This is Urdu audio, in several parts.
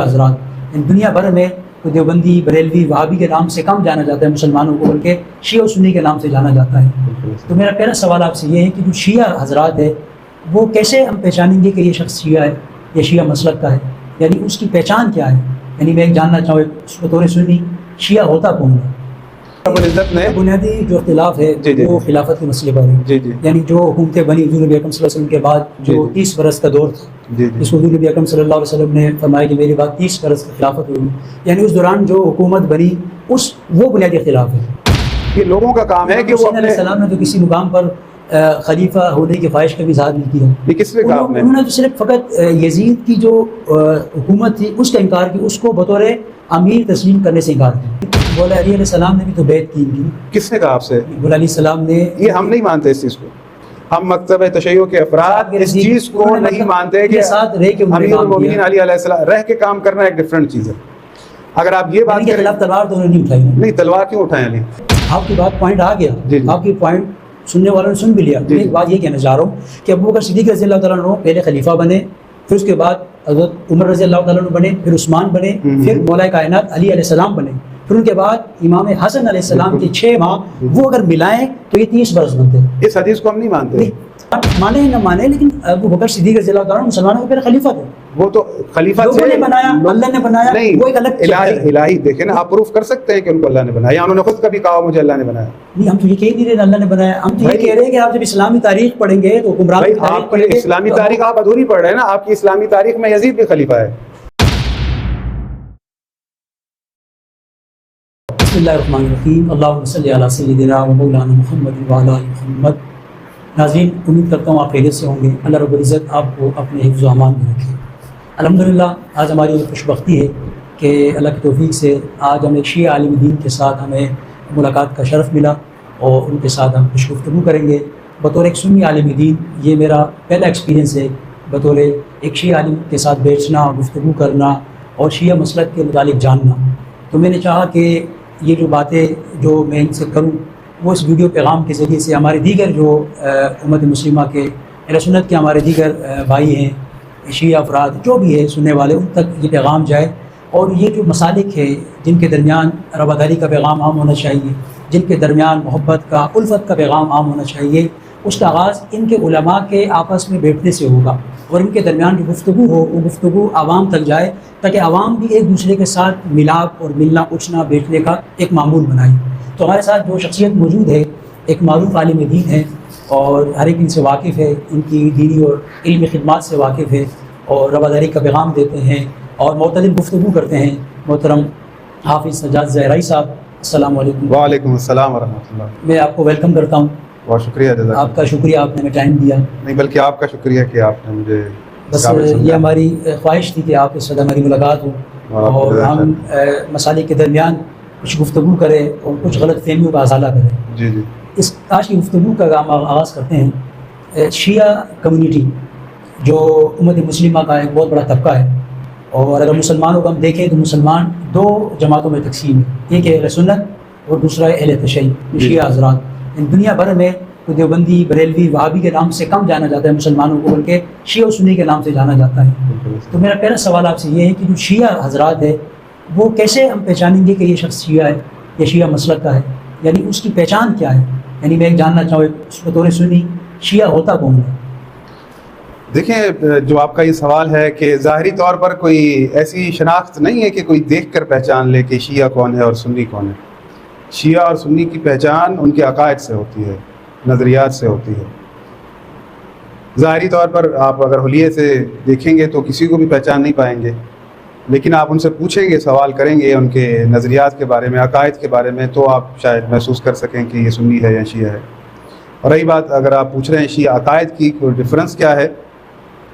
حضرات دنیا بھر میں تو دیوبندی بریلوی وہابی کے نام سے کم جانا جاتا ہے مسلمانوں کو، بلکہ شیعہ و سنی کے نام سے جانا جاتا ہے۔ تو میرا پہلا سوال آپ سے یہ ہے کہ جو شیعہ حضرات ہے وہ کیسے ہم پہچانیں گے کہ یہ شخص شیعہ ہے یا شیعہ مسلک کا ہے، یعنی اس کی پہچان کیا ہے؟ یعنی میں ایک جاننا چاہوں بطور سنی شیعہ ہوتا کون ہے؟ بنیادی جو اختلاف ہے وہ خلافت کے مسئلے پر ہے، یعنی جو حکومتیں بنی حضور نبی اکرم صلی اللہ علیہ وسلم کے بعد جو 30 برس کا دور تھا، اس حضور نبی اکرم صلی اللہ علیہ وسلم نے فرمایا کہ میری بعد 30 برس کی خلافت ہوگی، یعنی اس دوران جو حکومت بنی وہ بنیادی اختلاف ہے۔ یہ لوگوں کا کام ہے کہ وہ علیہ السلام نے تو کسی مقام پر خلیفہ ہونے کی خواہش کا بھی اظہار نہیں کیا۔ یہ کس نے کہا؟ انہوں نے تو صرف فقط یزید کی جو حکومت تھی اس کا انکار کیا، اس کو بطور امیر تسلیم کرنے سے انکار کیا۔ مولا علی علیہ السلام نے بھی تو بیعت کی تھی۔ کس نے کہا آپ سے؟ مولا علیہ السلام نے۔ یہ ہم نہیں مانتے اس چیز کو، ہم مکتب تشیع کے افراد اس چیز کو نہیں مانتے کہ امیر المومنین علی علیہ السلام رہ کے کام کرنا ایک ڈفرنٹ چیز ہے۔ اگر آپ یہ بات خلاف تلوار تو انہوں نے نہیں اٹھائی۔ نہیں، تلوار کیوں اٹھائے علی؟ آپ کی بات پوائنٹ آ گیا، آپ کی پوائنٹ سننے والوں نے سن بھی لیا۔ میں ایک بات یہ کہنا چاہ رہا ہوں کہ ابو بکر صدیق رضی اللہ تعالیٰ عنہ پہلے خلیفہ بنے، پھر اس کے بعد حضرت عمر رضی اللہ تعالیٰ عنہ بنے، پھر عثمان بنے، پھر مولا کائنات علی علیہ السلام بنے، پھر ان کے بعد امام حسن علیہ السلام کے 6 ماہ وہ اگر ملائیں تو یہ 30 برس بنتے ہیں۔ اس حدیث کو ہم نہیں مانتے، مانے نہ مانے، لیکن ابو بکر صدیق رضی اللہ تعالیٰ عنہ مسلمانوں کے پہلے خلیفہ تھے۔ وہ تو خلیفہ لوگوں نے بنایا، اللہ نے بنایا، وہ ایک الگ الہی دیکھیں نا، آپ پروف کر سکتے ہیں کہ ان کو اللہ نے بنایا، یا انہوں نے خود کبھی کہا مجھے اللہ نے بنایا؟ نہیں، ہم تو یہ کہہ نہیں رہے اللہ نے بنایا، ہم تو یہ کہہ رہے ہیں کہ آپ جب اسلامی تاریخ پڑھیں گے تو حکمران کی تاریخ پڑھیں گے۔ اسلامی تاریخ آپ ادھوری پڑھ رہے ہیں نا، آپ کی اسلامی تاریخ میں یزید بھی خلیفہ ہے۔ بسم اللہ الرحمن الرحیم، اللہم صلی علی سیدنا و مولانا محمد وعلی آل محمد۔ ناظرین، امید کرتا ہوں آپ خیریت سے ہوں گے، اللہ رب العزت آپ کو اپنے حفظ و امان میں رکھے۔ الحمدللہ آج ہماری یہ خوش بختی ہے کہ اللہ کی توفیق سے آج ہم ایک شیعہ عالم دین کے ساتھ ہمیں ملاقات کا شرف ملا اور ان کے ساتھ ہم کچھ گفتگو کریں گے۔ بطور ایک سنی عالم دین یہ میرا پہلا ایکسپیرینس ہے، بطور ایک شیعہ عالم کے ساتھ بیٹھنا، گفتگو کرنا اور شیعہ مسلک کے متعلق جاننا۔ تو میں نے چاہا کہ یہ جو باتیں جو میں ان سے کروں وہ اس ویڈیو پیغام کے ذریعے سے ہمارے دیگر جو امت مسلمہ کے اہل سنت کے ہمارے دیگر بھائی ہیں، شیعہ افراد جو بھی ہے سننے والے، ان تک یہ پیغام جائے، اور یہ جو مسالک ہے جن کے درمیان رواداری کا پیغام عام ہونا چاہیے، جن کے درمیان محبت کا، الفت کا پیغام عام ہونا چاہیے، اس کا آغاز ان کے علماء کے آپس میں بیٹھنے سے ہوگا، اور ان کے درمیان جو گفتگو ہو وہ گفتگو عوام تک جائے تاکہ عوام بھی ایک دوسرے کے ساتھ ملاپ اور ملنا اٹھنا بیٹھنے کا ایک معمول بنائے۔ تو ہمارے ساتھ جو شخصیت موجود ہے ایک معروف عالم دین ہے اور ہر ایک ان سے واقف ہے، ان کی دینی اور علمی خدمات سے واقف ہے اور رواداری کا پیغام دیتے ہیں اور معتدل گفتگو کرتے ہیں۔ محترم حافظ سجاد زہرائی صاحب، السلام علیکم۔ وعلیکم السلام ورحمۃ اللہ۔ میں آپ کو ویلکم کرتا ہوں۔ بہت شکریہ، آپ کا شکریہ، آپ نے ہمیں ٹائم دیا۔ نہیں بلکہ آپ کا شکریہ کہ آپ نے مجھے، بس یہ ہماری خواہش تھی کہ آپ اس وقت ہماری ملاقات ہو اور ہم مسائل کے درمیان کچھ گفتگو کریں اور کچھ غلط فہمیوں کا ازالہ کریں۔ جی جی، اس آج کی گفتگو کا ہم آغاز کرتے ہیں۔ شیعہ کمیونٹی جو امت مسلمہ کا ایک بہت بڑا طبقہ ہے، اور اگر مسلمانوں کو ہم دیکھیں تو مسلمان 2 جماعتوں میں تقسیم ہے، ایک ہے اہل سنت اور دوسرا ہے اہل تشیع شیعہ حضرات۔ دنیا بھر میں تو دیوبندی بریلوی وہابی کے نام سے کم جانا جاتا ہے مسلمانوں کو، بلکہ شیعہ و سنی کے نام سے جانا جاتا ہے۔ تو میرا پہلا سوال آپ سے یہ ہے کہ جو شیعہ حضرات ہے وہ کیسے ہم پہچانیں گے کہ یہ شخص شیعہ ہے یا شیعہ مسلک کا ہے، یعنی اس کی پہچان کیا ہے؟ یعنی میں ایک جاننا چاہوں بطور سنی شیعہ ہوتا کون ہے؟ دیکھیں، جو آپ کا یہ سوال ہے کہ ظاہری طور پر کوئی ایسی شناخت نہیں ہے کہ کوئی دیکھ کر پہچان لے کہ شیعہ کون ہے اور سنی کون ہے۔ شیعہ اور سنی کی پہچان ان کے عقائد سے ہوتی ہے، نظریات سے ہوتی ہے۔ ظاہری طور پر آپ اگر حلیے سے دیکھیں گے تو کسی کو بھی پہچان نہیں پائیں گے، لیکن آپ ان سے پوچھیں گے، سوال کریں گے ان کے نظریات کے بارے میں، عقائد کے بارے میں، تو آپ شاید محسوس کر سکیں کہ یہ سنی ہے یا شیعہ ہے۔ اور رہی بات اگر آپ پوچھ رہے ہیں شیعہ عقائد کی کوئی ڈفرینس کیا ہے،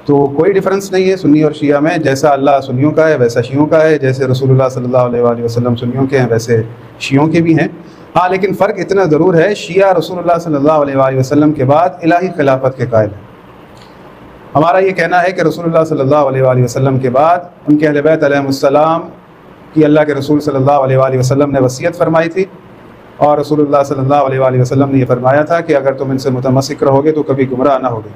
تو کوئی ڈفرینس نہیں ہے سنی اور شیعہ میں۔ جیسا اللہ سنیوں کا ہے ویسا شیعوں کا ہے، جیسے رسول اللہ صلی اللہ علیہ وآلہ وسلم سنیوں کے ہیں ویسے شیعوں کے بھی ہیں۔ ہاں، لیکن فرق اتنا ضرور ہے، شیعہ رسول اللہ صلی اللہ علیہ وآلہ وسلم کے بعد الہی خلافت کے قائل ہیں۔ ہمارا یہ کہنا ہے کہ رسول اللہ صلی اللہ علیہ وآلہ وسلم کے بعد ان کے اہل بیت علیہ السلام کی اللہ کے رسول صلی اللہ علیہ وآلہ وسلم نے وصیت فرمائی تھی، اور رسول اللہ صلی اللہ علیہ وآلہ وسلم نے یہ فرمایا تھا کہ اگر تم ان سے متمسک رہو گے تو کبھی گمراہ نہ ہوگے۔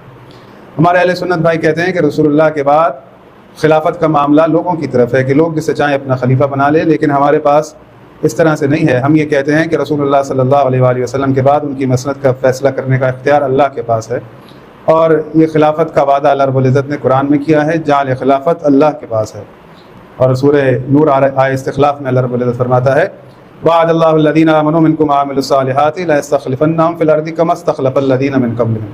ہمارے اہل سنت بھائی کہتے ہیں کہ رسول اللہ کے بعد خلافت کا معاملہ لوگوں کی طرف ہے کہ لوگ جسے چاہیں اپنا خلیفہ بنا لیں، لیکن ہمارے پاس اس طرح سے نہیں ہے۔ ہم یہ کہتے ہیں کہ رسول اللہ صلی اللہ علیہ وآلہ وسلم کے بعد ان کی مسند کا فیصلہ کرنے کا اختیار اللہ کے پاس ہے، اور یہ خلافت کا وعدہ اللہ رب العزت نے قرآن میں کیا ہے، جعل خلافت اللہ کے پاس ہے۔ اور سورہ نور آیہ استخلاف میں اللہ رب العزت فرماتا ہے وعد اللہ الذین آمنوا منکم وعملوا الصالحات لیستخلفنہم فی الارض کما استخلف الذین من قبلہم،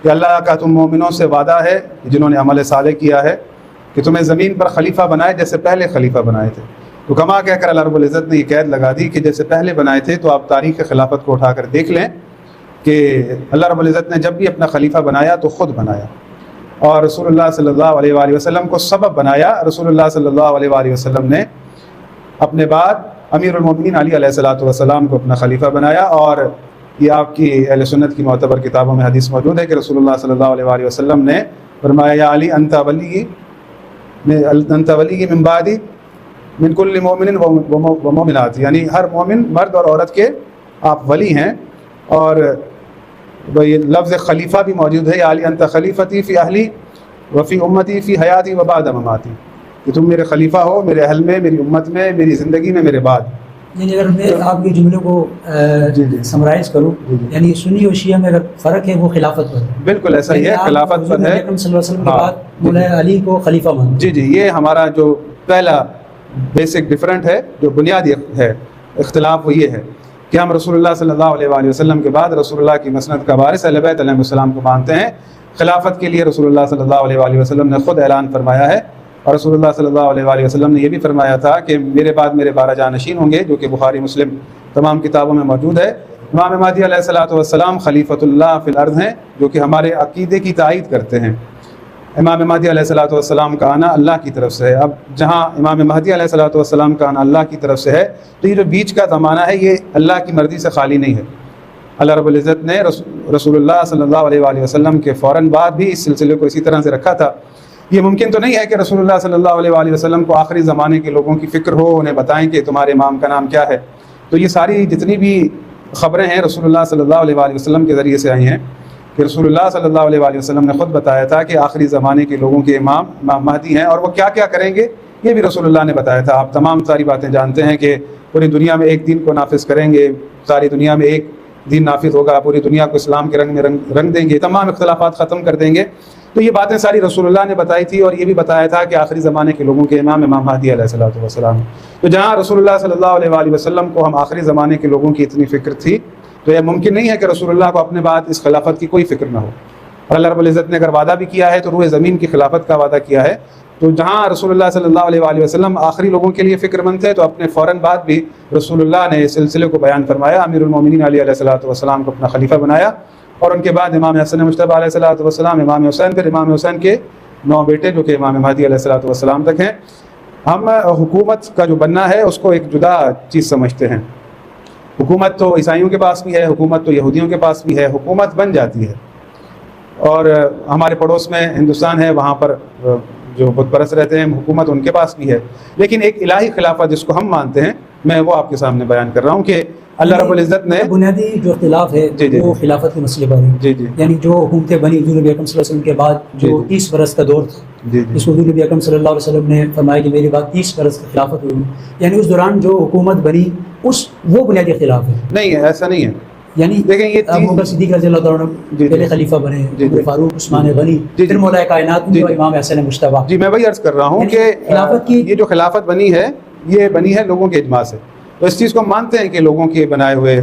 کہ اللہ کا تم مومنوں سے وعدہ ہے جنہوں نے عمل صالح کیا ہے کہ تمہیں زمین پر خلیفہ بنائے جیسے پہلے خلیفہ بنائے تھے۔ تو کما کہہ کر اللہ رب العزت نے یہ قید لگا دی کہ جیسے پہلے بنائے تھے، تو آپ تاریخ خلافت کو اٹھا کر دیکھ لیں کہ اللہ رب العزت نے جب بھی اپنا خلیفہ بنایا تو خود بنایا، اور رسول اللہ صلی اللہ علیہ وآلہ وسلم کو سبب بنایا۔ رسول اللہ صلی اللہ علیہ وآلہ وسلم نے اپنے بعد امیر المومنین علی علیہ الصلوۃ والسلام کو اپنا خلیفہ بنایا، اور یہ آپ کی اہل سنت کی معتبر کتابوں میں حدیث موجود ہے کہ رسول اللہ صلی اللہ علیہ وآلہ وسلم نے فرمایا یا علی انت ولی من بعدی من کل مومن و مومنات، یعنی ہر مومن مرد اور عورت کے آپ ولی ہیں۔ اور یہ لفظ خلیفہ بھی موجود ہے، یا علی انت خلیفتی فی اہلی و فی امتی فی حیاتی و بعد مماتی، کہ تم میرے خلیفہ ہو میرے اہل میں، میری امت میں، میری زندگی میں، میرے بعد۔ یعنی اگر میں آپ کے جملے کو سمرائز کروں، یعنی سنی اور شیعہ میں اگر فرق ہے وہ خلافت پر ہے۔ بالکل ایسا ہی ہے، خلافت پر ہے۔ صلی اللہ علیہ وسلم کے بعد مولا علی کو خلیفہ مانتے جی یہ ہمارا جو پہلا بیسک ڈفرنٹ ہے، جو بنیادی ہے اختلاف، وہ یہ ہے کہ ہم رسول اللہ صلی اللہ علیہ وآلہ وسلم کے بعد رسول اللہ کی مسند کا وارث اہل بیت علیہ السلام کو مانتے ہیں۔ خلافت کے لیے رسول اللہ صلی اللہ علیہ وآلہ وسلم نے خود اعلان فرمایا ہے، اور رسول اللہ صلی اللہ علیہ وآلہ وسلم نے یہ بھی فرمایا تھا کہ میرے بعد میرے 12 جانشین ہوں گے، جو کہ بخاری مسلم تمام کتابوں میں موجود ہے۔ امام مہدی علیہ الصلوۃ والسلام خلیفۃ اللہ فی الارض ہیں، جو کہ ہمارے عقیدے کی تائید کرتے ہیں۔ امام مہدی علیہ الصلوۃ والسلام کا آنا اللہ کی طرف سے ہے۔ اب جہاں امام مہدی علیہ الصلوۃ والسلام کا آنا اللہ کی طرف سے ہے، تو یہ جو بیچ کا زمانہ ہے یہ اللہ کی مرضی سے خالی نہیں ہے۔ اللہ رب العزت نے رسول اللہ صلی اللہ علیہ وآلہ وسلم کے فوراً بعد بھی اس سلسلے کو اسی طرح سے رکھا تھا۔ یہ ممکن تو نہیں ہے کہ رسول اللہ صلی اللہ علیہ وآلہ وسلم کو آخری زمانے کے لوگوں کی فکر ہو، انہیں بتائیں کہ تمہارے امام کا نام کیا ہے۔ تو یہ ساری جتنی بھی خبریں ہیں رسول اللہ صلی اللہ علیہ وآلہ وسلم کے ذریعے سے آئی ہیں، کہ رسول اللہ صلی اللہ علیہ وآلہ وسلم نے خود بتایا تھا کہ آخری زمانے کے لوگوں کے امام مہدی ہیں، اور وہ کیا کیا کریں گے یہ بھی رسول اللہ نے بتایا تھا۔ آپ تمام ساری باتیں جانتے ہیں کہ پوری دنیا میں ایک دین کو نافذ کریں گے، ساری دنیا میں ایک دین نافذ ہوگا، پوری دنیا کو اسلام کے رنگ میں رنگ دیں گے، تمام اختلافات ختم کر دیں گے۔ تو یہ باتیں ساری رسول اللہ نے بتائی تھی، اور یہ بھی بتایا تھا کہ آخری زمانے کے لوگوں کے امام مہدی علیہ الصلوۃ والسلام۔ تو جہاں رسول اللہ صلی اللہ علیہ وآلہ وسلم کو ہم آخری زمانے کے لوگوں کی اتنی فکر تھی، تو یہ ممکن نہیں ہے کہ رسول اللہ کو اپنے بعد اس خلافت کی کوئی فکر نہ ہو۔ اور اللہ رب العزت نے اگر وعدہ بھی کیا ہے تو روئے زمین کی خلافت کا وعدہ کیا ہے۔ تو جہاں رسول اللہ صلی اللہ علیہ وآلہ وسلم آخری لوگوں کے لیے فکر مند تھے، تو اپنے فوراً بعد بھی رسول اللہ نے اس سلسلے کو بیان فرمایا، امیر المومنین علی علیہ الصلوۃ والسلام کو اپنا خلیفہ بنایا، اور ان کے بعد امام حسن مجتبیٰ علیہ الصلوۃ والسلام، امام حسین، پھر امام حسین کے 9 بیٹے جو کہ امام مہدی علیہ الصلوۃ والسلام تک ہیں۔ ہم حکومت کا جو بننا ہے اس کو ایک جدا چیز سمجھتے ہیں۔ حکومت تو عیسائیوں کے پاس بھی ہے، حکومت تو یہودیوں کے پاس بھی ہے، حکومت بن جاتی ہے۔ اور ہمارے پڑوس میں ہندوستان ہے، وہاں پر جو بت پرست رہتے ہیں حکومت ان کے پاس بھی ہے، لیکن ایک الہی خلافت جس کو ہم مانتے ہیں، میں وہ آپ کے سامنے بیان کر رہا ہوں کہ اللہ رب العزت نے بنیادی جو اختلاف ہے وہ خلافت کے مسئلے پر ہے۔ یعنی جو حکومتیں بنی حضور نبی اکرم صلی اللہ علیہ وسلم کے بعد جو 30 برس کا دور تھا، جس کو حضور نبی اکرم صلی اللہ علیہ وسلم نے فرمایا کہ میرے بعد 30 برس کی خلافت ہوئی، یعنی اس دوران جو حکومت بنی وہ بنیادی اختلاف ہے۔ نہیں ہے، ایسا نہیں ہے۔ یعنی دیکھیں یہ ابو بکر صدیق رضی اللہ تعالیٰ عنہ پہلے خلیفہ بنے، عمر فاروق، عثمان غنی، پھر مولا کائنات امام حسن مجتبیٰ۔ جی میں وہی عرض کر رہا ہوں کہ خلافت کی یہ جو خلافت بنی ہے یہ بنی ہے لوگوں کے اجماع سے، تو اس چیز کو ہم مانتے ہیں کہ لوگوں کے بنائے ہوئے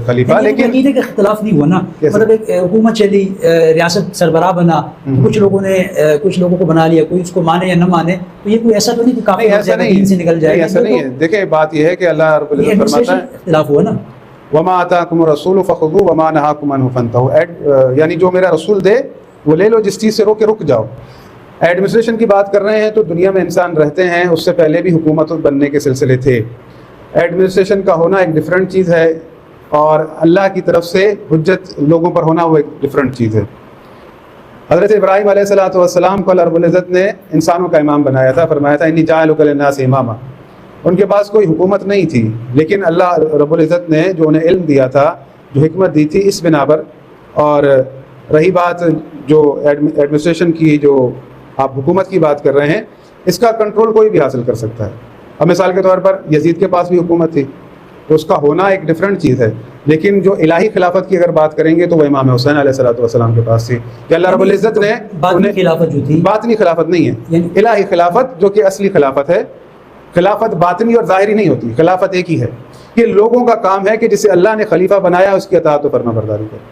خلیفہ، لیکن عقیدے کا اختلاف نہیں ہوا نا، مطلب ایک حکومت چلی، ریاست سربراہ بنا، کچھ لوگوں نے کچھ لوگوں کو بنا لیا، کوئی اس کو مانے یا نہ مانے، تو یہ کوئی ایسا تو نہیں کہ کافی دین سے نکل جائے گا، ایسا نہیں ہے۔ دیکھیں بات یہ ہے کہ اللہ رب العزت فرماتا ہے اختلاف ہوا نا، وما آتاکم الرسول فخذوہ وما نہاکم عنہ فانتہوا، یعنی جو میرا رسول دے وہ لے لو، جس چیز سے روکے رک جاؤ۔ ایڈمنسٹریشن کی بات کر رہے ہیں تو دنیا میں انسان رہتے ہیں، اس سے پہلے بھی حکومت بننے کے سلسلے تھے۔ ایڈمنسٹریشن کا ہونا ایک ڈیفرنٹ چیز ہے، اور اللہ کی طرف سے حجت لوگوں پر ہونا وہ ایک ڈیفرنٹ چیز ہے۔ حضرت ابراہیم علیہ الصلوۃ والسلام کو اللہ رب العزت نے انسانوں کا امام بنایا تھا، فرمایا تھا انی جاعلک للناس اماما۔ ان کے پاس کوئی حکومت نہیں تھی، لیکن اللہ رب العزت نے جو انہیں علم دیا تھا، جو حکمت دی تھی، اس بنا پر۔ اور رہی بات جو ایڈمنسٹریشن کی، جو آپ حکومت کی بات کر رہے ہیں، اس کا کنٹرول کوئی بھی حاصل کر سکتا ہے. اب مثال کے طور پر یزید کے پاس بھی حکومت تھی تو اس کا ہونا ایک ڈفرینٹ چیز ہے، لیکن جو الہی خلافت کی اگر بات کریں گے تو وہ امام حسین علیہ السلام کے پاس تھی کہ اللہ رب العزت نے باطنی خلافت جو تھی، باطنی خلافت نہیں ہے، الہی خلافت جو کہ اصلی خلافت ہے. خلافت باطنی اور ظاہری نہیں ہوتی، خلافت ایک ہی ہے. یہ لوگوں کا کام ہے کہ جسے اللہ نے خلیفہ بنایا اس کی اطاعت و فرما برداری کرے.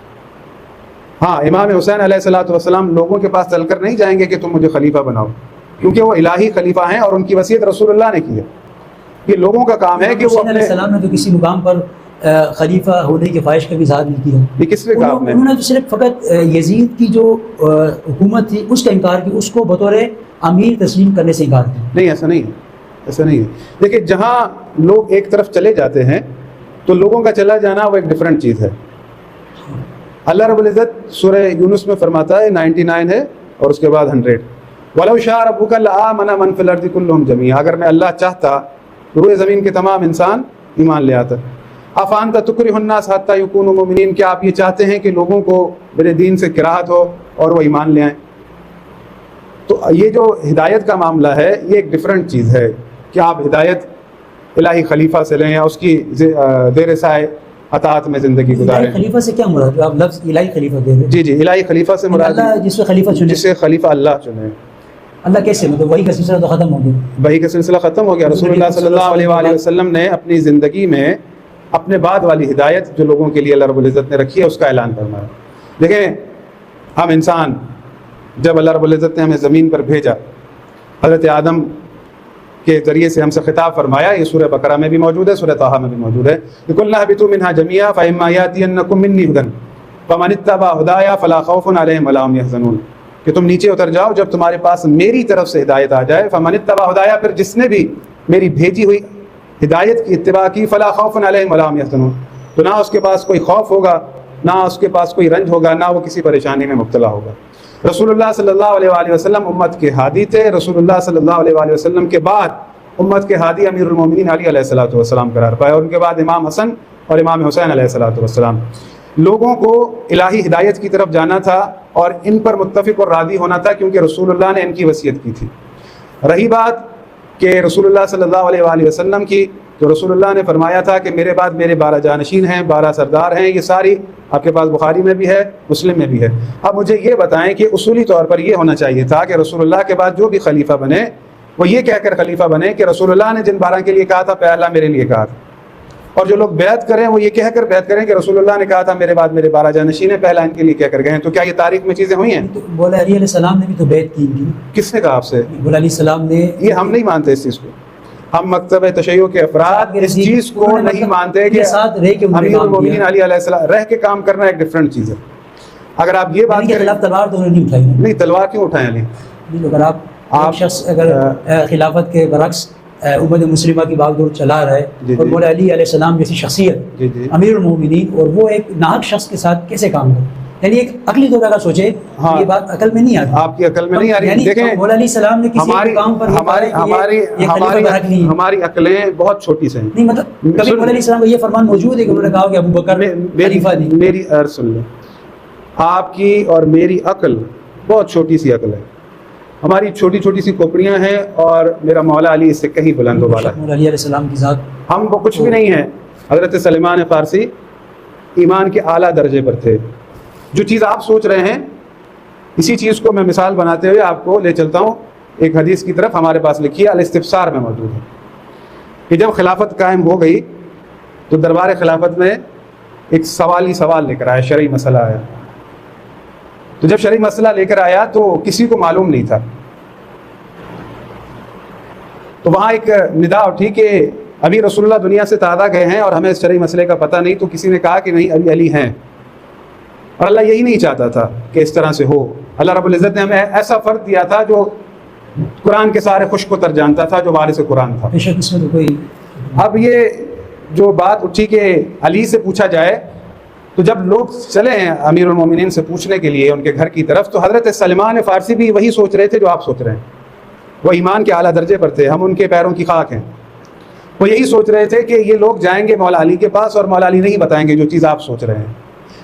ہاں امام حسین علیہ السلام لوگوں کے پاس چل کر نہیں جائیں گے کہ تم مجھے خلیفہ بناؤ، کیونکہ وہ الہی خلیفہ ہیں اور ان کی وصیت رسول اللہ نے کی ہے. یہ لوگوں کا کام ہے کہ وہ حسین علیہ السلام نے تو کسی مقام پر خلیفہ ہونے کی خواہش کا بھی اظہار نہیں کیا. یہ کس نے کہا آپ نے؟ انہوں نے تو صرف فقط یزید کی جو حکومت تھی اس کا انکار کیا، اس کو بطور امیر تسلیم کرنے سے انکار کیا. نہیں، ایسا نہیں ہے، ایسا نہیں ہے. دیکھیں جہاں لوگ ایک طرف چلے جاتے ہیں تو لوگوں کا چلا جانا وہ ایک ڈفرینٹ چیز ہے. اللہ رب العزت سورہ یونس میں فرماتا ہے 99 ہے اور اس کے بعد 100 وَلَوْ شَاءَ رَبُّكَ لَآمَنَ مَنْ فِي الْأَرْضِ كُلُّهُمْ جَمِيعًا. اگر میں اللہ چاہتا روئے زمین کے تمام انسان ایمان لے آتا. افانت تکرہ الناس حتی یکونوا مؤمنین، کیا آپ یہ چاہتے ہیں کہ لوگوں کو میرے دین سے کراہت ہو اور وہ ایمان لے آئیں؟ تو یہ جو ہدایت کا معاملہ ہے یہ ایک ڈفرینٹ چیز ہے کہ آپ ہدایت الہی خلیفہ سے لیں یا اس کی زیر سائے اطاعت میں زندگی گزاریں. الہی خلیفہ سے کیا مراد ہے؟ آپ لفظ الہی خلیفہ دے رہے ہیں. جی الہی خلیفہ سے مراد اللہ جس کو خلیفہ چنے، جسے خلیفہ اللہ چنے. اللہ کیسے؟ مطلب وہی کا سلسلہ تو ختم ہو گیا. وہی کا سلسلہ ختم ہو گیا. رسول اللہ صلی اللہ علیہ وآلہ وسلم نے اپنی زندگی میں اپنے بعد والی ہدایت جو لوگوں کے لیے اللہ رب العزت نے رکھی ہے اس کا اعلان فرمایا. دیکھیں ہم انسان جب اللہ رب العزت نے ہمیں زمین پر بھیجا، حضرت آدم کے ذریعے سے ہم سے خطاب فرمایا. یہ سورہ بقرہ میں بھی موجود ہے، سورہ طٰہٰ میں بھی موجود ہے. قُلْنَا اهْبِطُوا مِنْهَا جَمِيعًا فَإِمَّا يَأْتِيَنَّكُم مِّنِّي هُدًى فَمَنِ اتَّبَعَ هُدَايَ فَلَا خَوْفٌ عَلَيْهِمْ وَلَا هُمْ يَحْزَنُونَ. کہ تم نیچے اتر جاؤ جب تمہارے پاس میری طرف سے ہدایت آ جائے. فَمَنِ اتَّبَعَ هُدَايَ، پھر جس نے بھی میری بھیجی ہوئی ہدایت کی اتباع کی، فَلَا خَوْفٌ عَلَيْهِمْ وَلَا هُمْ يَحْزَنُونَ، تو نہ اس کے پاس کوئی خوف ہوگا، نہ اس کے پاس کوئی رنج ہوگا، نہ وہ کسی پریشانی میں مبتلا ہوگا. رسول اللہ صلی اللہ علیہ وآلہ وسلم امت کے ہادی تھے. رسول اللہ صلی اللہ علیہ وآلہ وسلم کے بعد امت کے ہادی امیر المومنین علی علیہ السلام قرار پائے، اور ان کے بعد امام حسن اور امام حسین علیہ السلام. لوگوں کو الہی ہدایت کی طرف جانا تھا اور ان پر متفق اور راضی ہونا تھا کیونکہ رسول اللہ نے ان کی وصیت کی تھی. رہی بات کہ رسول اللہ صلی اللہ علیہ وآلہ وسلم کی، تو رسول اللہ نے فرمایا تھا کہ میرے بعد میرے 12 جانشین ہیں، 12 سردار ہیں. یہ ساری آپ کے پاس بخاری میں بھی ہے، مسلم میں بھی ہے. اب مجھے یہ بتائیں کہ اصولی طور پر یہ ہونا چاہیے تھا کہ رسول اللہ کے بعد جو بھی خلیفہ بنے وہ یہ کہہ کر خلیفہ بنے کہ رسول اللہ نے جن 12 کے لیے کہا تھا پہلا میرے لیے کہا تھا. اور جو لوگ بیعت کریں وہ یہ کہہ کر بیعت کریں کہ رسول اللہ نے کہا تھا میرے بعد میرے 12 جانشین ہیں، پہلا ان کے لیے کہہ کر گئے ہیں. تو کیا یہ تاریخ میں چیزیں ہوئی ہیں؟ تو مولا علی علیہ السلام نے بھی تو بیعت کی. کس نے کہا آپ سے؟ مولا علی السلام نے. یہ ہم نہیں مانتے اس چیز کو. ہم مکتب تشیع کے افراد اس چیز کو نہیں مانتے کہ امیر المومنین علی علیہ السلام رہ کے کام کرنا ایک ڈفرینٹ چیز ہے. اگر آپ یہ بات خلاف تلوار تو نہیں اٹھائی. نہیں، تلوار کیوں اٹھائیں علی؟ اگر آپ شخص اگر خلافت کے برعکس امت مسلمہ کی باغ دور چلا رہا ہے اور مولا علی علیہ السلام جیسی شخصیت امیر المومنین، اور وہ ایک ناحق شخص کے ساتھ کیسے کام کرے؟ یعنی ایک عقلی طور پر سوچے یہ بات عقل میں نہیں آتی. آپ کی عقل میں نہیں آ رہی. دیکھیں مولا علی السلام نے کسی مقام پر ہماری عقلیں بہت چھوٹی سے ہیں. نہیں مطلب کبھی مولا علی السلام کا یہ فرمان موجود ہے کہ انہوں نے کہا کہ ابو بکر خلیفہ نہیں. میری عرض سن لیں، آپ کی اور میری عقل بہت چھوٹی سی عقل ہے. ہماری چھوٹی چھوٹی سی کھوپڑیاں ہیں اور میرا مولا علی اس سے کہیں بلند و بالا ہے. مولا علی علیہ السلام کی ذات ہم وہ کچھ بھی نہیں ہیں. حضرت سلیمان فارسی ایمان کے اعلیٰ درجے پر تھے. جو چیز آپ سوچ رہے ہیں اسی چیز کو میں مثال بناتے ہوئے آپ کو لے چلتا ہوں ایک حدیث کی طرف. ہمارے پاس لکھی ہے، الاستفسار میں موجود ہے کہ جب خلافت قائم ہو گئی تو دربار خلافت میں ایک سوال لے کر آیا، شرعی مسئلہ آیا. تو جب شرعی مسئلہ لے کر آیا تو کسی کو معلوم نہیں تھا. تو وہاں ایک ندا اٹھی کہ ابھی رسول اللہ دنیا سے تازہ گئے ہیں اور ہمیں اس شرعی مسئلے کا پتہ نہیں. تو کسی نے کہا کہ نہیں، ابھی علی ہیں. اور اللہ یہی نہیں چاہتا تھا کہ اس طرح سے ہو. اللہ رب العزت نے ہمیں ایسا فرد دیا تھا جو قرآن کے سارے خوش کو تر جانتا تھا، جو وارث قرآن تھا. اس میں تو کوئی. اب یہ جو بات اٹھی کہ علی سے پوچھا جائے، تو جب لوگ چلے ہیں امیر المومنین سے پوچھنے کے لیے ان کے گھر کی طرف، تو حضرت سلمان فارسی بھی وہی سوچ رہے تھے جو آپ سوچ رہے ہیں. وہ ایمان کے اعلیٰ درجے پر تھے، ہم ان کے پیروں کی خاک ہیں. وہ یہی سوچ رہے تھے کہ یہ لوگ جائیں گے مولا علی کے پاس اور مولا علی نہیں بتائیں گے جو چیز آپ سوچ رہے ہیں.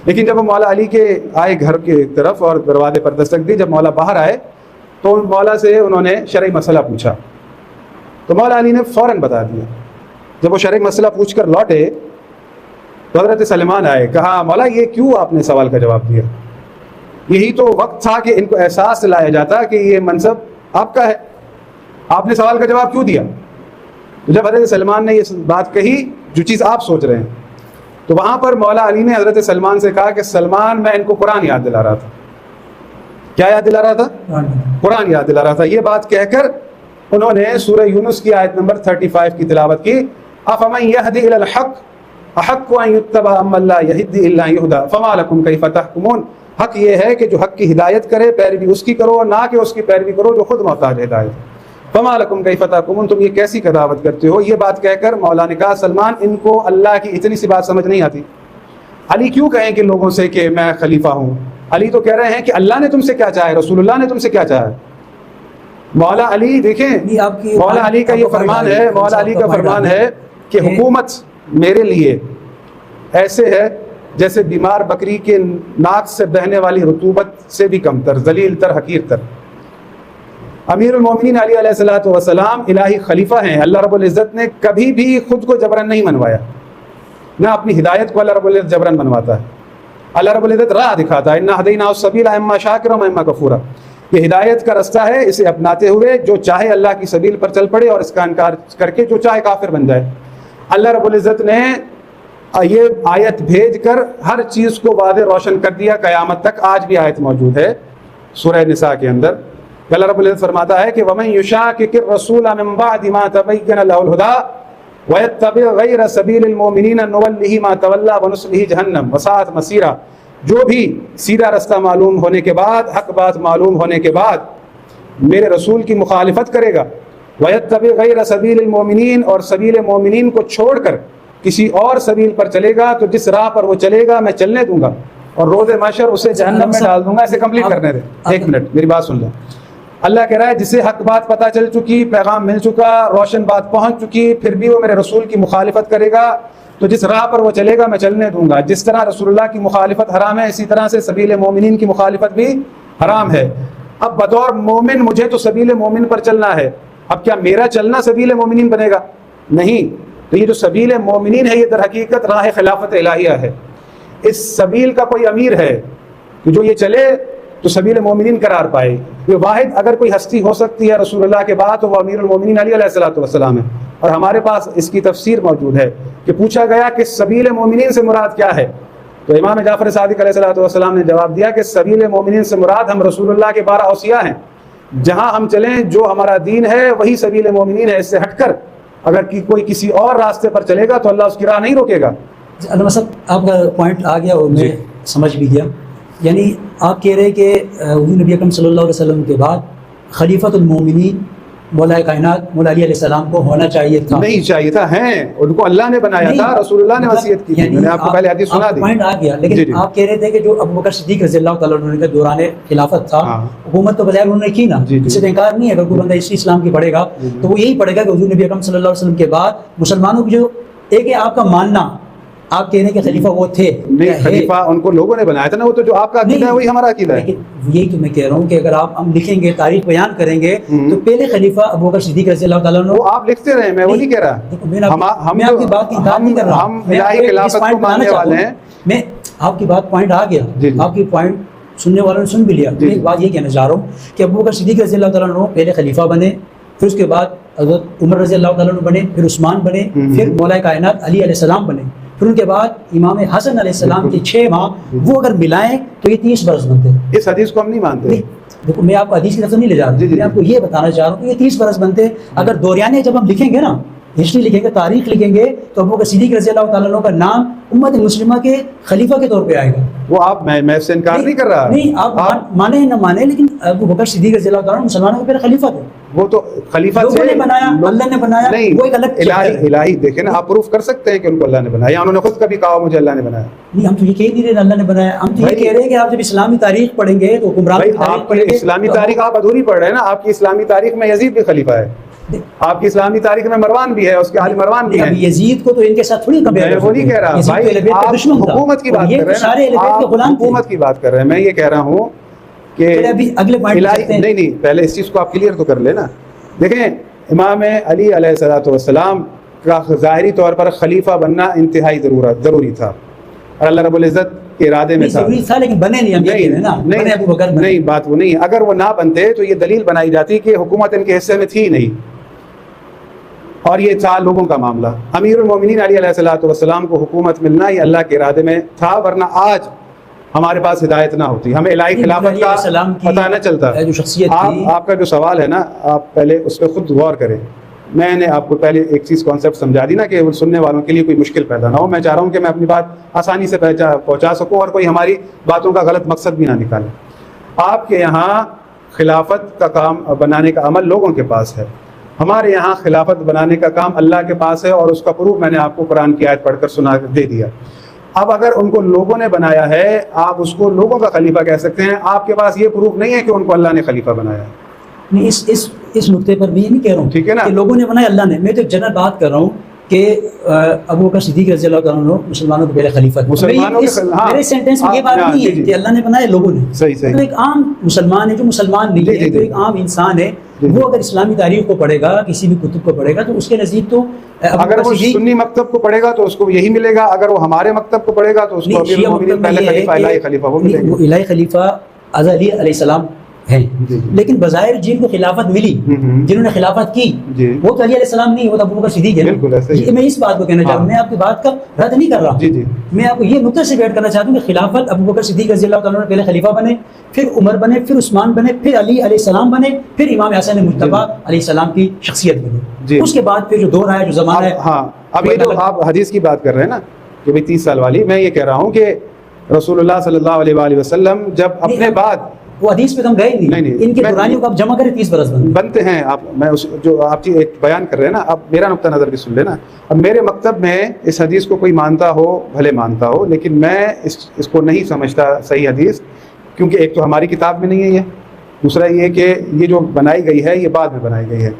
لیکن جب وہ مولا علی کے آئے گھر کے طرف اور دروازے پر دستک دی، جب مولا باہر آئے تو مولا سے انہوں نے شرعی مسئلہ پوچھا تو مولا علی نے فوراً بتا دیا. جب وہ شرعی مسئلہ پوچھ کر لوٹے تو حضرت سلمان آئے, کہا مولا یہ کیوں آپ نے سوال کا جواب دیا؟ یہی تو وقت تھا کہ ان کو احساس دلایا جاتا کہ یہ منصب آپ کا ہے, آپ نے سوال کا جواب کیوں دیا؟ جب حضرت سلمان نے یہ بات کہی جو چیز آپ سوچ رہے ہیں, تو وہاں پر مولا علی نے حضرت سلمان سے کہا کہ سلمان میں ان کو قرآن یاد دلا رہا تھا. کیا یاد دلا رہا تھا؟ قرآن یاد دلا رہا تھا. یہ بات کہہ کر انہوں نے سورہ یونس کی آیت نمبر 35 کی تلاوت کی. افمن یہدی الی الحق احق ان یتبع اما لا یہدی الا ان یہدی فما لکم کیف تحکمون. حق یہ ہے کہ جو حق کی ہدایت کرے پیروی اس کی کرو, نہ کہ اس کی پیروی کرو جو خود محتاج ہدایت. فما لکم کیف تحکمون, تم یہ کیسی قضاوت کرتے ہو؟ یہ بات کہہ کر مولا نے کہا سلمان ان کو اللہ کی اتنی سی بات سمجھ نہیں آتی. علی کیوں کہیں کہ لوگوں سے کہ میں خلیفہ ہوں؟ علی تو کہہ رہے ہیں کہ اللہ نے تم سے کیا چاہا ہے, رسول اللہ نے تم سے کیا چاہا ہے. مولا علی دیکھیں, مولا علی کا یہ فرمان ہے, مولا علی کا فرمان ہے کہ حکومت میرے لیے ایسے ہے جیسے بیمار بکری کے ناک سے بہنے والی رطوبت سے بھی کم تر, ذلیل تر, حقیر تر. امیر المومنین علی علیہ الصلوۃ والسلام الہی خلیفہ ہیں. اللہ رب العزت نے کبھی بھی خود کو جبرن نہیں منوایا, نہ اپنی ہدایت کو اللہ رب العزت جبرن منواتا ہے. اللہ رب العزت راہ دکھاتا ہے, انا ہدیناہ السبیل اما شاکرا و اما کفورا. یہ ہدایت کا رستہ ہے, اسے اپناتے ہوئے جو چاہے اللہ کی سبیل پر چل پڑے اور اس کا انکار کر کے جو چاہے کافر بن جائے. اللہ رب العزت نے یہ آیت بھیج کر ہر چیز کو واضح روشن کر دیا قیامت تک. آج بھی آیت موجود ہے سورہ نساء کے اندر. اللہ رب العزت فرماتا ہے کہ وَمَن يُشَاقِقِ الرَّسُولَ مِن بَعْدِ مَا تَبَيَّنَ لَهُ الْهُدَىٰ وَيَتَّبِعْ غَيْرَ سَبِيلِ الْمُؤْمِنِينَ نُوَلِّهِ مَا تَوَلَّىٰ وَنُصْلِهِ جَهَنَّمَ وَسَاءَتْ مَصِيرًا. جو بھی سیدھا رستہ معلوم ہونے کے بعد, حق بات معلوم ہونے کے بعد میرے رسول کی مخالفت کرے گا, وَيَتَّبِعْ غَيْرَ سَبِيلِ الْمُؤْمِنِينَ, اور سبیل مومنین کو چھوڑ کر کسی اور سبیل پر چلے گا, تو جس راہ پر وہ چلے گا میں چلنے دوں گا اور روز محشر اسے جہنم میں ڈال دوں گا. اسے کمپلیٹ کرنے دیں, ایک منٹ میری بات سن لیں. اللہ کہہ رہا ہے جسے حق بات پتہ چل چکی, پیغام مل چکا, روشن بات پہنچ چکی, پھر بھی وہ میرے رسول کی مخالفت کرے گا تو جس راہ پر وہ چلے گا میں چلنے دوں گا. جس طرح رسول اللہ کی مخالفت حرام ہے, اسی طرح سے سبیل مومنین کی مخالفت بھی حرام ہے. اب بطور مومن مجھے تو سبیل مومن پر چلنا ہے. اب کیا میرا چلنا سبیل مومنین بنے گا؟ نہیں. تو یہ جو سبیل مومنین ہے یہ در حقیقت راہ خلافت الہیہ ہے. اس سبیل کا کوئی امیر ہے کہ جو یہ چلے تو سبیل مومنین قرار پائے. یہ واحد اگر کوئی ہستی ہو سکتی ہے رسول اللہ کے بعد تو وہ امیر المومنین علی علیہ الصلوۃ والسلام ہے. اور ہمارے پاس اس کی تفسیر موجود ہے کہ پوچھا گیا کہ سبیل مومنین سے مراد کیا ہے, تو امام جعفر صادق علیہ الصلوۃ والسلام نے جواب دیا کہ سبیل مومنین سے مراد ہم رسول اللہ کے 12 اوصیاء ہیں. جہاں ہم چلیں جو ہمارا دین ہے وہی سبیل مومنین ہے. اس سے ہٹ کر اگر کوئی کسی اور راستے پر چلے گا تو اللہ اس کی راہ نہیں روکے گا. علامہ صاحب آپ کا پوائنٹ آ گیا اور میں سمجھ بھی گیا. یعنی آپ کہہ رہے ہیں کہ حضور نبی اکرم صلی اللہ علیہ وسلم کے بعد خلیفۃ المومنین مولا کائنات مولا علی علیہ السلام کو ہونا چاہیے تھا. نہیں چاہیے تھا, ہیں ان کو اللہ نے بنایا تھا, رسول اللہ نے وصیت کی تھی. میں نے آپ کو پہلے حدیث سنا دی. پوائنٹ آ گیا, لیکن آپ کہہ رہے تھے کہ جو ابوبکر صدیق رضی اللہ تعالیٰ عنہ کے دوران خلافت تھا, حکومت تو بظاہر انہوں نے کی نا, اس سے انکار نہیں ہے. اگر کوئی بندہ اسلام کی پڑھے گا تو وہ یہی پڑھے گا کہ حضور نبی اکرم صلی اللہ علیہ وسلم کے بعد مسلمانوں کی جو ایک ہے آپ کا ماننا, آپ کہہ رہے ہیں کہ خلیفہ وہ تھے. نہیں, خلیفہ ان کو لوگوں نے بنایا تھا نا, وہ تو جو آپ کا عقیدہ ہے وہی ہمارا عقیدہ ہے. یہی تو میں کہہ رہا ہوں کہ اگر آپ ہم لکھیں گے, تاریخ بیان کریں گے تو پہلے خلیفہ ابوبکر صدیق رضی اللہ تعالیٰ عنہ. وہ آپ لکھتے رہے, میں وہ نہیں کہہ رہا. میں آپ کی بات کی انکار نہیں کر رہا, ہم الہی خلافت کو ماننے والے ہیں. میں آپ کی بات پوائنٹ آ گیا, آپ کی پوائنٹ سننے والوں نے سن بھی لیا. میں ایک بات یہ کہنا چاہ رہا ہوں کہ ابوبکر صدیق رضی اللہ تعالیٰ عنہ پہلے خلیفہ بنے, پھر اس کے بعد حضرت عمر رضی اللہ تعالیٰ عنہ بنے, پھر عثمان بنے, پھر مولا کائنات علی علیہ السلام بنے, پھر ان کے بعد امام حسن علیہ السلام کے 6 ماہ, وہ اگر ملائیں تو یہ 30 برس بنتے ہیں. اس حدیث کو ہم نہیں مانتے. دیکھو میں آپ کو حدیث کی طرف نہیں لے جا رہا ہوں, میں آپ کو یہ بتانا چاہ رہا ہوں کہ یہ 30 برس بنتے ہیں. اگر دوریانے جب ہم لکھیں گے نا, ہسٹری لکھیں گے, تاریخ لکھیں گے, تو ابوبکر صدیق رضی اللہ تعالیٰ عنہ کا نام امت مسلمہ کے خلیفہ کے طور پہ آئے گا. وہ آپ میں اس سے انکار نہیں کر رہا. نہیں, آپ مانیں نہ مانیں, لیکن ابوبکر صدیق رضی اللہ تعالیٰ عنہ مسلمانوں کے پہلے خلیفہ تھے. وہ تو خلیفہ لوگوں نے بنایا, اللہ نے بنایا, وہ ایک الگ الہی. دیکھیں نا, آپ پروف کر سکتے ہیں کہ ان کو اللہ نے بنایا, یا انہوں نے خود کبھی کہا مجھے اللہ نے بنایا. نہیں, ہم تو یہ کہہ نہیں رہے اللہ نے بنایا, ہم تو یہ کہہ رہے ہیں کہ آپ جب اسلامی تاریخ پڑھیں گے تو حکمران کی آپ کی اسلامی تاریخ آپ ادھوری پڑھ رہے ہیں نا. آپ کی اسلامی تاریخ میں یزید بھی خلیفہ ہے, آپ کی اسلامی تاریخ میں مروان بھی ہے, اس کے حال مروان بھی ہے. یزید کو تو ان کے ساتھ تھوڑی کمپیئر, میں وہ نہیں کہہ رہا بھائی, آپ حکومت کی بات کر رہے ہیں, آپ حکومت کی بات کر رہے ہیں. میں یہ کہہ رہا ہوں کہ چلے ابھی اگلے پوائنٹ پہ چلتے ہیں۔ نہیں پہلے اس چیز کو آپ کلیئر تو کر لیں نا۔ دیکھیں امام علی علیہ الصلوۃ والسلام کا ظاہری طور پر خلیفہ بننا انتہائی ضروری تھا اور اللہ رب العزت کے ارادے میں تھا، ضروری تھا لیکن بنے نہیں، ہم یہ کہہ رہے ہیں نا، بنے ابو بکر بنے۔ نہیں بات وہ نہیں ہے، اگر وہ نہ بنتے تو یہ دلیل بنائی جاتی کہ حکومت ان کے حصے میں تھی نہیں، اور یہ 4 لوگوں کا معاملہ۔ امیر المومنین علی علیہ الصلوۃ والسلام کو حکومت ملنا یہ اللہ کے ارادے میں تھا، ورنہ آج ہمارے پاس ہدایت نہ ہوتی، ہمیں الہی خلافت کا پتہ نہ چلتا۔ جو شخصیت آپ کا جو سوال ہے نا، آپ پہلے اس پہ خود غور کریں۔ میں نے آپ کو پہلے ایک چیز کانسیپٹ سمجھا دی نا کہ وہ سننے والوں کے لیے کوئی مشکل پیدا نہ ہو۔ میں چاہ رہا ہوں کہ میں اپنی بات آسانی سے پہنچا سکوں اور کوئی ہماری باتوں کا غلط مقصد بھی نہ نکالے۔ آپ کے یہاں خلافت کا کام بنانے کا عمل لوگوں کے پاس ہے، ہمارے یہاں خلافت بنانے کا کام اللہ کے پاس ہے، اور اس کا پروف میں نے آپ کو قرآن کی آیت پڑھ کر سنا دے دیا۔ اب اگر ان کو لوگوں نے بنایا ہے، آپ اس کو لوگوں کا خلیفہ کہہ سکتے ہیں، آپ کے پاس یہ پروف نہیں ہے کہ ان کو اللہ نے خلیفہ بنایا ہے۔ نہیں، اس نقطے پر بھی یہ نہیں کہہ رہا ہوں ٹھیک ہے نا کہ لوگوں نے بنایا اللہ نے، میں تو ایک جنرل بات کر رہا ہوں کہ ابو بکر صدیق رضی اللہ تعالیٰ عنہ مسلمانوں کے پہلے خلیفہ تھے۔ میرے سینٹینس میں یہ بات نہیں ہے کہ اللہ نے بنایا لوگوں نے، صحیح تو ایک عام مسلمان ہے جو مسلمان نہیں ہے، جو ایک عام انسان ہے، وہ اگر اسلامی تاریخ کو پڑھے گا، کسی بھی کتب کو پڑھے گا، تو اس کے نزدیک تو اگر وہ سنی مکتب کو پڑھے گا تو اس کو یہی ملے گا، اگر وہ ہمارے مکتب کو پڑھے گا تو اس کو امیر المومنین پہلے خلیفہ الہی خلیفہ وہ ملے گا۔ الہی خلیفہ از علی علیہ السلام ہیں، لیکن بظاہر جن کو خلافت ملی، جنہوں نے خلافت کی، وہ تو علی علیہ السلام نہیں، وہ تو ابو بکر صدیق ہے۔ میں اس بات کو کہنا چاہتا ہوں، میں آپ کی بات کا رد نہیں کر رہا ہوں، میں آپ کو یہ نقطہ سے بیان کرنا چاہتا ہوں کہ خلافت ابو بکر صدیق رضی اللہ تعالیٰ عنہ پہلے خلیفہ بنے، پھر عمر بنے، پھر عثمان بنے، پھر علی علیہ السلام بنے، پھر امام حسن مجتبی علیہ السلام کی شخصیت بنے، اس کے بعد پھر جو دور آیا، جو زمانہ ہے۔ ہاں، اب یہ جو آپ حدیث کی بات کر رہے ہیں نا کہ 30 سال والی، میں یہ کہہ رہا ہوں کہ رسول اللہ صلی اللہ علیہ وآلہ وسلم جب اپنے بعد وہ حدیث پہ تو ہم گئے نہیں، ان کے دورانیوں کو آپ جمع کریں 30 برس بنتے ہیں۔ آپ میں جو آپ چیز ایک بیان کر رہے ہیں نا، اب میرا نقطہ نظر بھی سن لینا۔ اب میرے مکتب میں اس حدیث کو کوئی مانتا ہو بھلے مانتا ہو، لیکن میں اس کو نہیں سمجھتا صحیح حدیث، کیونکہ ایک تو ہماری کتاب میں نہیں ہے یہ، دوسرا یہ کہ یہ جو بنائی گئی ہے یہ بعد میں بنائی گئی ہے۔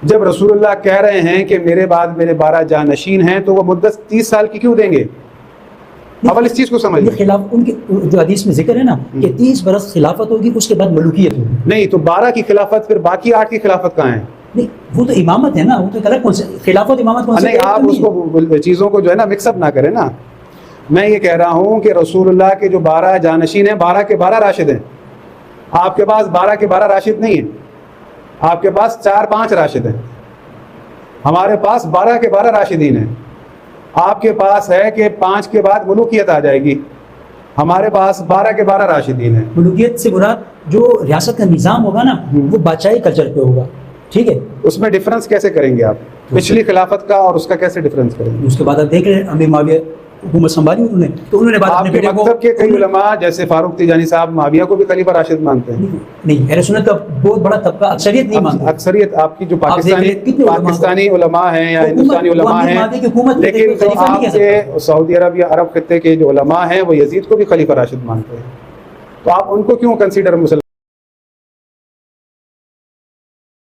جب رسول اللہ کہہ رہے ہیں کہ میرے بعد میرے 12 جانشین ہیں، تو وہ مدت 30 سال کی کیوں دیں گے؟ اول اس چیز کو سمجھ خلاف ان کے جو حدیث میں ذکر ہے نا کہ 30 برس خلافت ہوگی، اس کے بعد ملوکیت ہوگی۔ نہیں تو 12 کی خلافت، پھر باقی 8 کی خلافت کہاں ہے؟ نہیں، وہ تو امامت ہے نا، وہ تو ایک الگ خلافت امامت کون سے؟ نہیں، آپ اس کو چیزوں کو جو ہے نا مکس اپ نہ کریں نا۔ میں یہ کہہ رہا ہوں کہ رسول اللہ کے جو 12 جانشین ہیں، 12 کے 12 راشد ہیں۔ آپ کے پاس 12 کے 12 راشد نہیں ہیں، آپ کے پاس 4-5 راشد ہیں، ہمارے پاس 12 کے 12 راشدین ہیں۔ آپ کے پاس ہے کہ 5 کے بعد ملوکیت آ جائے گی، ہمارے پاس 12 کے 12 راشدین ہیں۔ ملوکیت سے مراد جو ریاست کا نظام ہوگا نا، وہ بادشاہی کلچر پہ ہوگا، ٹھیک ہے؟ اس میں ڈفرنس کیسے کریں گے آپ؟ پچھلی خلافت کا اور اس کا کیسے ڈفرنس کریں گے؟ اس کے بعد آپ دیکھ رہے ہیں امیر معاویہ حکومت سنبھالی انہوں نے آپ کے مکتب کے کئی علماء جیسے فاروق تیجانی صاحب معاویہ کو بھی خلیفہ راشد مانتے ہیں۔ نہیں، اہل سنت کا بہت بڑا طبقہ اکثریت نہیں مانتا۔ اکثریت آپ کی جو پاکستانی علماء ہیں یا ہندوستانی علماء ہیں، لیکن جو آپ کے سعودی عرب یا عرب خطے کے جو علماء ہیں وہ یزید کو بھی خلیفہ راشد مانتے ہیں، تو آپ ان کو کیوں کنسیڈر مسلمان